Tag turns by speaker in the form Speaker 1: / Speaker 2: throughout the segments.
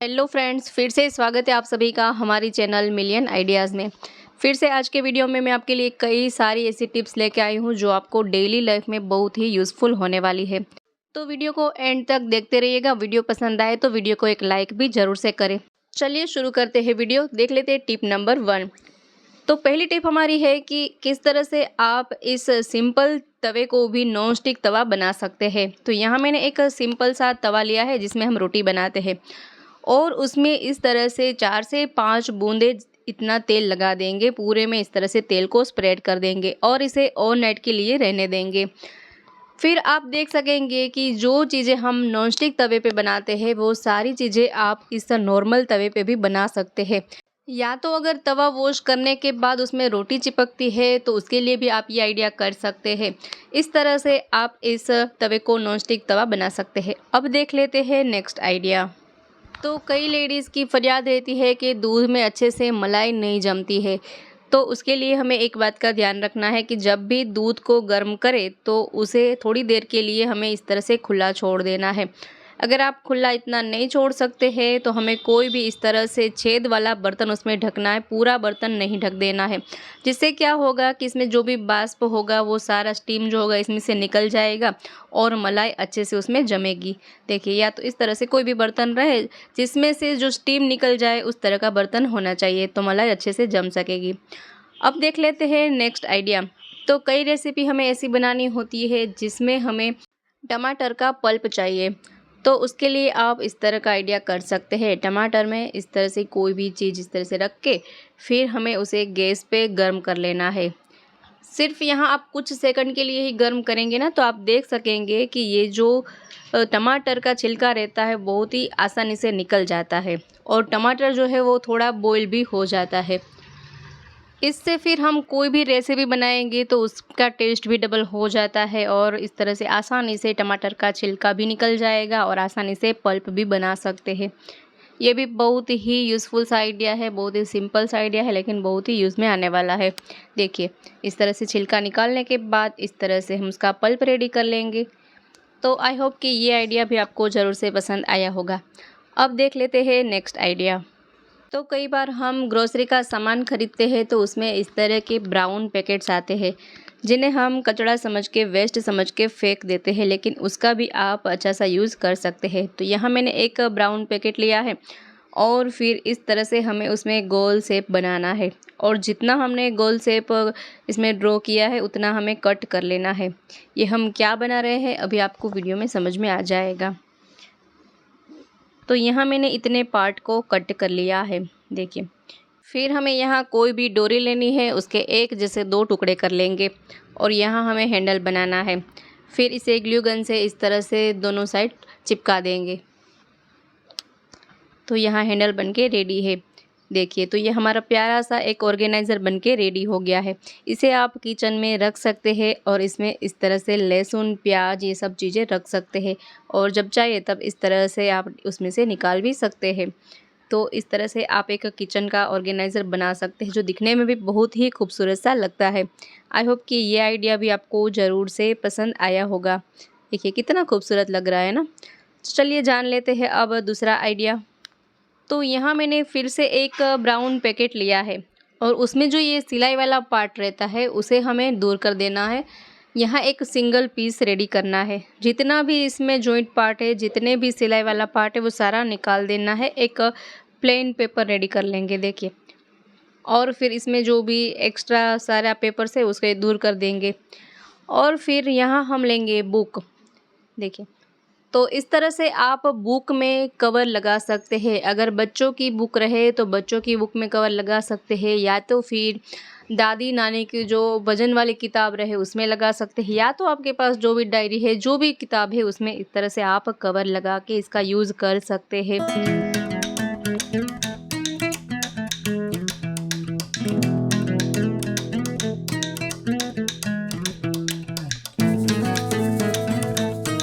Speaker 1: Hello friends, फिर से स्वागत है आप सभी का हमारी चैनल मिलियन आइडियाज़ में। फिर से आज के वीडियो में मैं आपके लिए कई सारी ऐसी टिप्स लेके आई हूँ जो आपको डेली लाइफ में बहुत ही यूज़फुल होने वाली है। तो वीडियो को एंड तक देखते रहिएगा। वीडियो पसंद आए तो वीडियो को एक लाइक भी ज़रूर से करें। चलिए शुरू करते हैं वीडियो। देख लेते हैं टिप नंबर 1। तो पहली टिप हमारी है कि किस तरह से आप इस सिंपल तवे को भी नॉन स्टिक तवा बना सकते हैं। तो यहाँ मैंने एक सिंपल सा तवा लिया है जिसमें हम रोटी बनाते हैं और उसमें इस तरह से 4 से 5 बूंदे इतना तेल लगा देंगे। पूरे में इस तरह से तेल को स्प्रेड कर देंगे और इसे ओवरनाइट के लिए रहने देंगे। फिर आप देख सकेंगे कि जो चीज़ें हम नॉनस्टिक तवे पे बनाते हैं वो सारी चीज़ें आप इस नॉर्मल तवे पे भी बना सकते हैं। या तो अगर तवा वॉश करने के बाद उसमें रोटी चिपकती है तो उसके लिए भी आप ये आइडिया कर सकते हैं। इस तरह से आप इस तवे को नॉनस्टिक तवा बना सकते हैं। अब देख लेते हैं नेक्स्ट आइडिया। तो कई लेडीज़ की फरियाद रहती है कि दूध में अच्छे से मलाई नहीं जमती है। तो उसके लिए हमें एक बात का ध्यान रखना है कि जब भी दूध को गर्म करें तो उसे थोड़ी देर के लिए हमें इस तरह से खुला छोड़ देना है। अगर आप खुला इतना नहीं छोड़ सकते हैं तो हमें कोई भी इस तरह से छेद वाला बर्तन उसमें ढकना है, पूरा बर्तन नहीं ढक देना है। जिससे क्या होगा कि इसमें जो भी वाष्प होगा वो सारा स्टीम जो होगा इसमें से निकल जाएगा और मलाई अच्छे से उसमें जमेगी। देखिए, या तो इस तरह से कोई भी बर्तन रहे जिसमें से जो स्टीम निकल जाए उस तरह का बर्तन होना चाहिए, तो मलाई अच्छे से जम सकेगी। अब देख लेते हैं नेक्स्ट आइडिया। तो कई रेसिपी हमें ऐसी बनानी होती है जिसमें हमें टमाटर का पल्प चाहिए। तो उसके लिए आप इस तरह का आइडिया कर सकते हैं। टमाटर में इस तरह से कोई भी चीज़ इस तरह से रख के फिर हमें उसे गैस पे गर्म कर लेना है। सिर्फ यहाँ आप कुछ सेकंड के लिए ही गर्म करेंगे ना तो आप देख सकेंगे कि ये जो टमाटर का छिलका रहता है बहुत ही आसानी से निकल जाता है और टमाटर जो है वो थोड़ा बॉईल भी हो जाता है। इससे फिर हम कोई भी रेसिपी बनाएंगे तो उसका टेस्ट भी डबल हो जाता है और इस तरह से आसानी से टमाटर का छिलका भी निकल जाएगा और आसानी से पल्प भी बना सकते हैं। ये भी बहुत ही यूज़फुल सा आइडिया है, बहुत ही सिंपल सा आइडिया है लेकिन बहुत ही यूज़ में आने वाला है। देखिए, इस तरह से छिलका निकालने के बाद इस तरह से हम उसका पल्प रेडी कर लेंगे। तो आई होप कि ये आइडिया भी आपको ज़रूर से पसंद आया होगा। अब देख लेते हैं नेक्स्ट आइडिया। तो कई बार हम ग्रोसरी का सामान खरीदते हैं तो उसमें इस तरह के ब्राउन पैकेट्स आते हैं जिन्हें हम कचड़ा समझ के, वेस्ट समझ के फेंक देते हैं, लेकिन उसका भी आप अच्छा सा यूज़ कर सकते हैं। तो यहाँ मैंने एक ब्राउन पैकेट लिया है और फिर इस तरह से हमें उसमें गोल शेप बनाना है और जितना हमने गोल शेप इसमें ड्रॉ किया है उतना हमें कट कर लेना है। ये हम क्या बना रहे हैं अभी आपको वीडियो में समझ में आ जाएगा। तो यहाँ मैंने इतने पार्ट को कट कर लिया है। देखिए, फिर हमें यहाँ कोई भी डोरी लेनी है, उसके एक जैसे 2 टुकड़े कर लेंगे और यहाँ हमें हैंडल बनाना है। फिर इसे ग्लू गन से इस तरह से दोनों साइड चिपका देंगे। तो यहाँ हैंडल बनके रेडी है। देखिए, तो ये हमारा प्यारा सा एक ऑर्गेनाइज़र बनके रेडी हो गया है। इसे आप किचन में रख सकते हैं और इसमें इस तरह से लहसुन, प्याज ये सब चीज़ें रख सकते हैं और जब चाहे तब इस तरह से आप उसमें से निकाल भी सकते हैं। तो इस तरह से आप एक किचन का ऑर्गेनाइज़र बना सकते हैं जो दिखने में भी बहुत ही खूबसूरत सा लगता है। आई होप कि ये आइडिया भी आपको ज़रूर से पसंद आया होगा। देखिए, कितना खूबसूरत लग रहा है ना। चलिए जान लेते हैं अब दूसरा आइडिया। तो यहाँ मैंने फिर से एक ब्राउन पैकेट लिया है और उसमें जो ये सिलाई वाला पार्ट रहता है उसे हमें दूर कर देना है। यहाँ एक सिंगल पीस रेडी करना है। जितना भी इसमें जॉइंट पार्ट है, जितने भी सिलाई वाला पार्ट है वो सारा निकाल देना है। एक प्लेन पेपर रेडी कर लेंगे। देखिए, और फिर इसमें जो भी एक्स्ट्रा सारा पेपर्स है उसके दूर कर देंगे और फिर यहाँ हम लेंगे बुक। देखिए, तो इस तरह से आप बुक में कवर लगा सकते हैं। अगर बच्चों की बुक रहे तो बच्चों की बुक में कवर लगा सकते हैं, या तो फिर दादी नानी की जो वजन वाली किताब रहे उसमें लगा सकते हैं, या तो आपके पास जो भी डायरी है, जो भी किताब है उसमें इस तरह से आप कवर लगा के इसका यूज़ कर सकते हैं।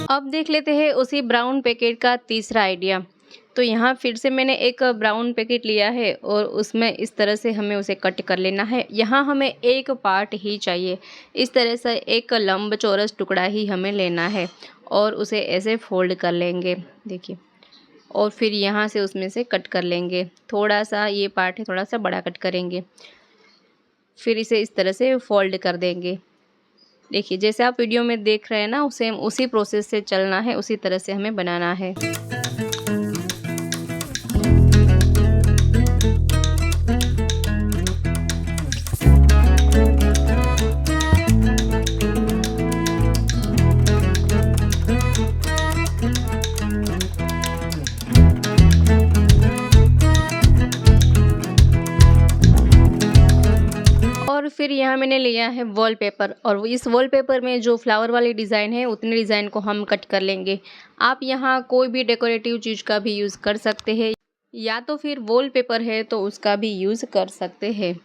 Speaker 1: अब देख लेते हैं उसी ब्राउन पैकेट का तीसरा आइडिया। तो यहाँ फिर से मैंने एक ब्राउन पैकेट लिया है और उसमें इस तरह से हमें उसे कट कर लेना है। यहाँ हमें एक पार्ट ही चाहिए। इस तरह से एक लंबचौरस टुकड़ा ही हमें लेना है और उसे ऐसे फोल्ड कर लेंगे। देखिए, और फिर यहाँ से उसमें से कट कर लेंगे। थोड़ा सा ये पार्ट है, थोड़ा सा बड़ा कट करेंगे। फिर इसे इस तरह से फोल्ड कर देंगे। देखिए जैसे आप वीडियो में देख रहे हैं ना, सेम उसी प्रोसेस से चलना है, उसी तरह से हमें बनाना है। और फिर यहाँ मैंने लिया है वॉलपेपर, और इस वॉलपेपर में जो फ्लावर वाली डिज़ाइन है उतने डिज़ाइन को हम कट कर लेंगे। आप यहाँ कोई भी डेकोरेटिव चीज़ का भी यूज़ कर सकते हैं, या तो फिर वॉलपेपर है तो उसका भी यूज़ कर सकते हैं।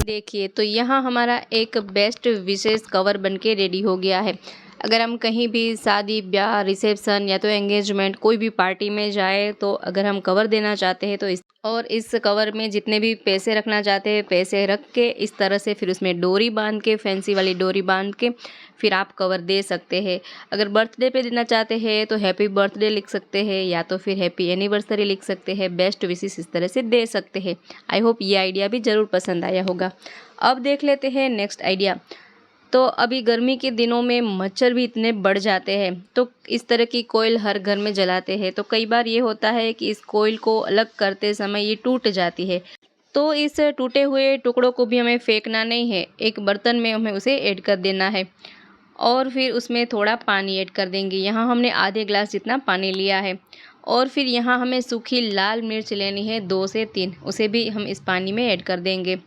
Speaker 1: देखिए तो यहाँ हमारा एक बेस्ट विशेष कवर बनके रेडी हो गया है। अगर हम कहीं भी शादी ब्याह रिसेप्शन या तो एंगेजमेंट कोई भी पार्टी में जाए, तो अगर हम कवर देना चाहते हैं तो इस कवर में जितने भी पैसे रखना चाहते हैं पैसे रख के इस तरह से फिर उसमें डोरी बांध के, फैंसी वाली डोरी बांध के फिर आप कवर दे सकते हैं। अगर बर्थडे पे देना चाहते हैं तो हैप्पी बर्थडे लिख सकते हैं, या तो फिर हैप्पी एनिवर्सरी लिख सकते हैं, बेस्ट विशेस इस तरह से दे सकते हैं। आई होप ये आइडिया भी ज़रूर पसंद आया होगा। अब देख लेते हैं नेक्स्ट आइडिया। तो अभी गर्मी के दिनों में मच्छर भी इतने बढ़ जाते हैं, तो इस तरह की कोयल हर घर में जलाते हैं। तो कई बार ये होता है कि इस कोयल को अलग करते समय ये टूट जाती है। तो इस टूटे हुए टुकड़ों को भी हमें फेंकना नहीं है, एक बर्तन में हमें उसे ऐड कर देना है और फिर उसमें थोड़ा पानी ऐड कर देंगे। यहाँ हमने आधे ग्लास जितना पानी लिया है। और फिर यहाँ हमें सूखी लाल मिर्च लेनी है 2 से 3, उसे भी हम इस पानी में ऐड कर देंगे।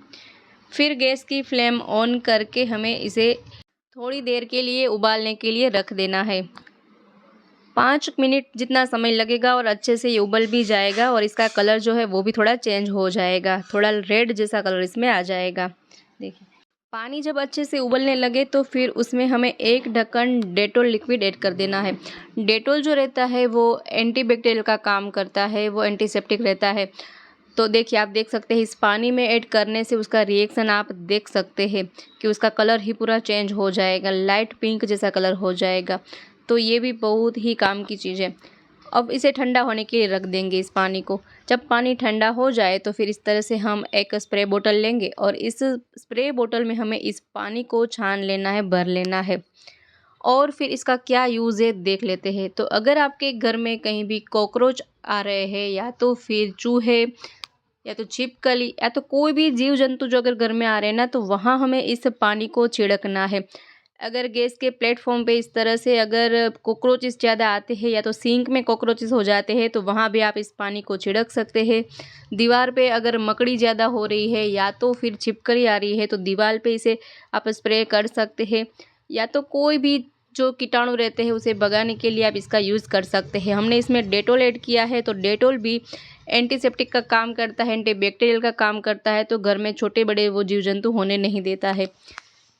Speaker 1: फिर गैस की फ्लेम ऑन करके हमें इसे थोड़ी देर के लिए उबालने के लिए रख देना है। 5 मिनट जितना समय लगेगा और अच्छे से ये उबल भी जाएगा और इसका कलर जो है वो भी थोड़ा चेंज हो जाएगा, थोड़ा रेड जैसा कलर इसमें आ जाएगा। देखिए पानी जब अच्छे से उबलने लगे तो फिर उसमें हमें 1 ढक्कन डेटॉल लिक्विड ऐड कर देना है। डेटॉल जो रहता है वो एंटीबैक्टीरियल का काम करता है, वो एंटीसेप्टिक रहता है। तो देखिए आप देख सकते हैं इस पानी में ऐड करने से उसका रिएक्शन आप देख सकते हैं कि उसका कलर ही पूरा चेंज हो जाएगा, लाइट पिंक जैसा कलर हो जाएगा। तो ये भी बहुत ही काम की चीज़ है। अब इसे ठंडा होने के लिए रख देंगे इस पानी को। जब पानी ठंडा हो जाए तो फिर इस तरह से हम एक स्प्रे बोतल लेंगे और इस स्प्रे बोतल में हमें इस पानी को छान लेना है, भर लेना है। और फिर इसका क्या यूज़ है देख लेते हैं। तो अगर आपके घर में कहीं भी कॉकरोच आ रहे हैं, या तो फिर चूहे, या तो छिपकली, या तो कोई भी जीव जंतु जो अगर घर में आ रहे हैं ना, तो वहाँ हमें इस पानी को छिड़कना है। अगर गैस के प्लेटफॉर्म पे इस तरह से अगर कॉकरोचेस ज़्यादा आते हैं या तो सिंक में कॉकरोचेस हो जाते हैं तो वहाँ भी आप इस पानी को छिड़क सकते हैं। दीवार पे अगर मकड़ी ज़्यादा हो रही है या तो फिर छिपकली आ रही है तो दीवार पे इसे आप स्प्रे कर सकते हैं, या तो कोई भी जो कीटाणु रहते हैं उसे भगाने के लिए आप इसका यूज़ कर सकते हैं। हमने इसमें डेटॉल ऐड किया है तो डेटॉल भी एंटीसेप्टिक का काम करता है, एंटीबैक्टीरियल का काम करता है, तो घर में छोटे बड़े वो जीव जंतु होने नहीं देता है।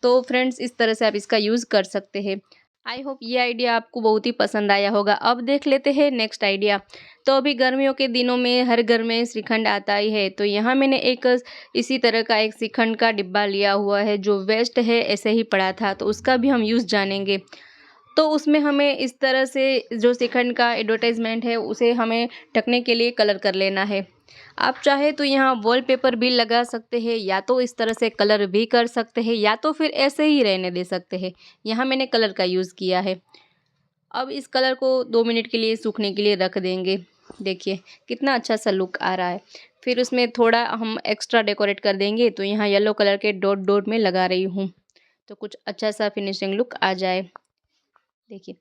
Speaker 1: तो फ्रेंड्स इस तरह से आप इसका यूज़ कर सकते हैं। आई होप ये आइडिया आपको बहुत ही पसंद आया होगा। अब देख लेते हैं नेक्स्ट आइडिया। तो अभी गर्मियों के दिनों में हर घर में श्रीखंड आता ही है, तो यहाँ मैंने एक इसी तरह का एक श्रीखंड का डिब्बा लिया हुआ है जो वेस्ट है, ऐसे ही पड़ा था, तो उसका भी हम यूज़ जानेंगे। तो उसमें हमें इस तरह से जो श्रीखंड का एडवर्टाइजमेंट है उसे हमें ढकने के लिए कलर कर लेना है। आप चाहे तो यहाँ वॉलपेपर भी लगा सकते हैं, या तो इस तरह से कलर भी कर सकते हैं, या तो फिर ऐसे ही रहने दे सकते हैं। यहाँ मैंने कलर का यूज़ किया है। अब इस कलर को 2 मिनट के लिए सूखने के लिए रख देंगे। देखिए कितना अच्छा सा लुक आ रहा है। फिर उसमें थोड़ा हम एक्स्ट्रा डेकोरेट कर देंगे, तो यहाँ येलो कलर के डॉट डॉट में लगा रही हूँ तो कुछ अच्छा सा फिनिशिंग लुक आ जाए। देखिए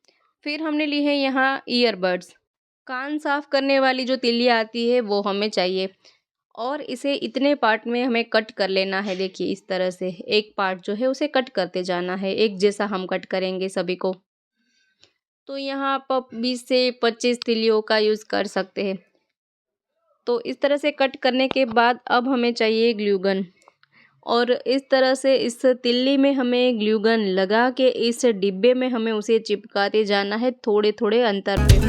Speaker 1: फिर हमने ली है यहाँ ईयरबड्स, कान साफ करने वाली जो तिल्ली आती है वो हमें चाहिए, और इसे इतने पार्ट में हमें कट कर लेना है। देखिए इस तरह से एक पार्ट जो है उसे कट करते जाना है, एक जैसा हम कट करेंगे सभी को। तो यहाँ आप 20 से 25 तिल्लियों का यूज़ कर सकते हैं। तो इस तरह से कट करने के बाद अब हमें चाहिए ग्लू गन, और इस तरह से इस तिल्ली में हमें ग्लू गन लगा के इस डिब्बे में हमें उसे चिपकाते जाना है थोड़े थोड़े अंतर पे।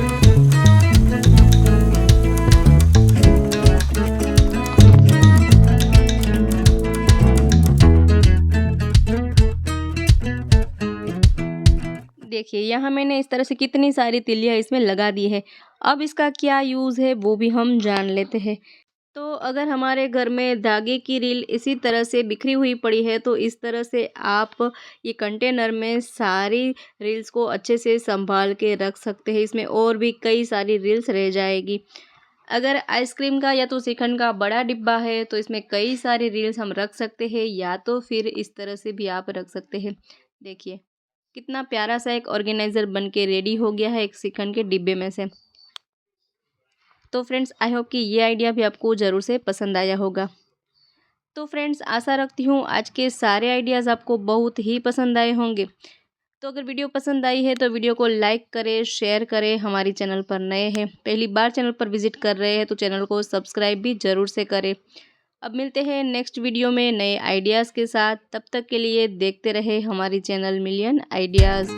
Speaker 1: देखिए यहाँ मैंने इस तरह से कितनी सारी तिलियाँ इसमें लगा दी है। अब इसका क्या यूज़ है वो भी हम जान लेते हैं। तो अगर हमारे घर में धागे की रील इसी तरह से बिखरी हुई पड़ी है तो इस तरह से आप ये कंटेनर में सारी रील्स को अच्छे से संभाल के रख सकते हैं। इसमें और भी कई सारी रील्स रह जाएगी। अगर आइसक्रीम का या तो श्रीखंड का बड़ा डिब्बा है तो इसमें कई सारी रील्स हम रख सकते हैं, या तो फिर इस तरह से भी आप रख सकते हैं। देखिए कितना प्यारा सा एक ऑर्गेनाइज़र बन के रेडी हो गया है एक श्रीखंड के डिब्बे में से। तो फ्रेंड्स आई होप कि ये आइडिया भी आपको ज़रूर से पसंद आया होगा। तो फ्रेंड्स आशा रखती हूँ आज के सारे आइडियाज़ आपको बहुत ही पसंद आए होंगे। तो अगर वीडियो पसंद आई है तो वीडियो को लाइक करें, शेयर करें। हमारी चैनल पर नए हैं, पहली बार चैनल पर विजिट कर रहे हैं तो चैनल को सब्सक्राइब भी ज़रूर से करें। अब मिलते हैं नेक्स्ट वीडियो में नए आइडियाज़ के साथ। तब तक के लिए देखते रहे हमारी चैनल मिलियन आइडियाज़।